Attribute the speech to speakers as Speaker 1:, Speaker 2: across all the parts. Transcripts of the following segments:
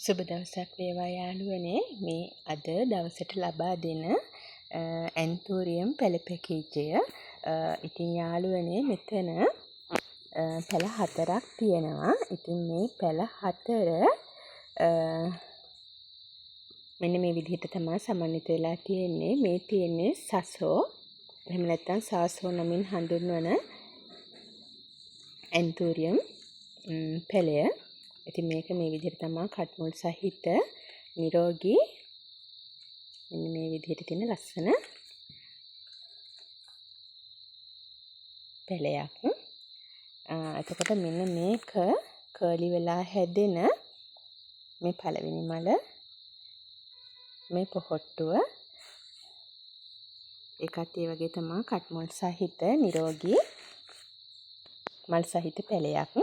Speaker 1: සුබ දවසක් වේවා යාළුවනේ. මේ අද දවසට ලබා දෙන ඇන්තූරියම් පැළ පැකේජය. ඉතින් යාළුවනේ මෙතන පැළ 4ක් තියෙනවා. ඉතින් මේ පැළ 4 මෙන්න මේ විදිහට තමයි සමන්විත වෙලා තියෙන්නේ. මේ තියෙන්නේ සසෝ එහෙම නැත්නම් සාසෝ නමින් හඳුන්වන ඇන්තූරියම් පැළය. ඉතින් මේක මේ විදිහට තමයි කට්මුල් සහිත නිරෝගී මෙන්න මේ විදිහට තියෙන ලස්සන පැළයක්. එතකොට මෙන්න මේක කර්ලි වෙලා හැදෙන මේ පළවෙනි මල මේ පොහොට්ටුව ඒකත් ඒ වගේ තමයි කට්මුල් සහිත නිරෝගී මල් සහිත පැළයක්.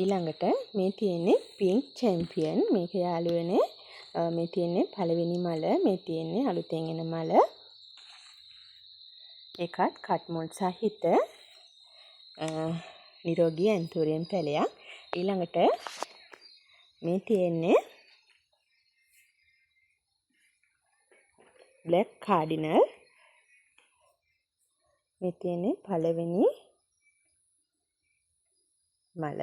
Speaker 1: ඊළඟට මේ තියෙන්නේ පින්ක් චැම්පියන්. මේක යාළුවනේ මේ තියෙන්නේ පළවෙනි මල, මේ තියෙන්නේ අලුතෙන් එන මල. ඒකත් කට්මුල් සහිත නිරෝගී ඇන්තූරියම් පැළයක්. ඊළඟට මේ තියෙන්නේ බ්ලැක් කාඩිනල්. මේ තියෙන්නේ පළවෙනි මල.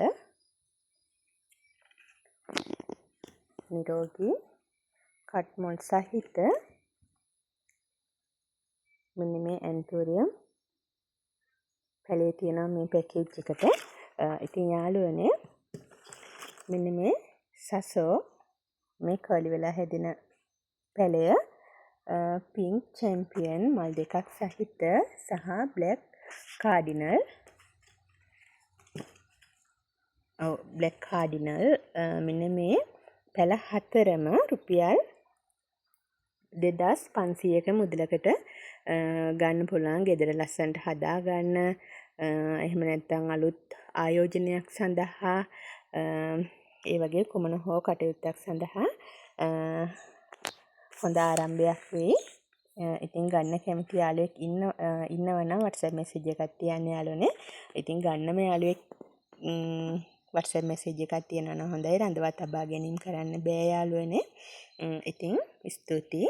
Speaker 1: නිරෝගී කට්මුල් සහිත මෙන්න මේ ඇන්තූරියම් පැළේ තියෙනවා මේ පැකේජ් එකට. ඉතින් යාළුවනේ මෙන්න මේ සසෝ මේ කර්ලි වෙලා හැදෙන පැළය පින්ක් චැම්පියන් මල් දෙකක් සහිත සහ බ්ලැක් කාඩිනල් බ්ලැක් කාඩිනල් මෙන්න මේ පැළ 4ම රුපියල් 2500ක මුදලකට ගන්න පුළුවන්. ගෙදර ලස්සනට හදා ගන්න, එහෙම නැත්නම් අලුත් ආයෝජනයක් සඳහා, ඒ වගේ කුමන හෝ කටයුත්තක් සඳහා හොඳ ආරම්භයක් වෙයි. ඉතින් ගන්න කැමති යාළුවෙක් ඉන්නවනම් WhatsApp message එකක් තියන්න යාළුවනේ. ඉතින් ගන්නම යාළුවෙක් WhatsApp message එකක් තියනවා නම් හොඳයි. රඳවා තබා ගැනීම කරන්න බෑ යාළුවනේ. ඉතින් ස්තුතියි.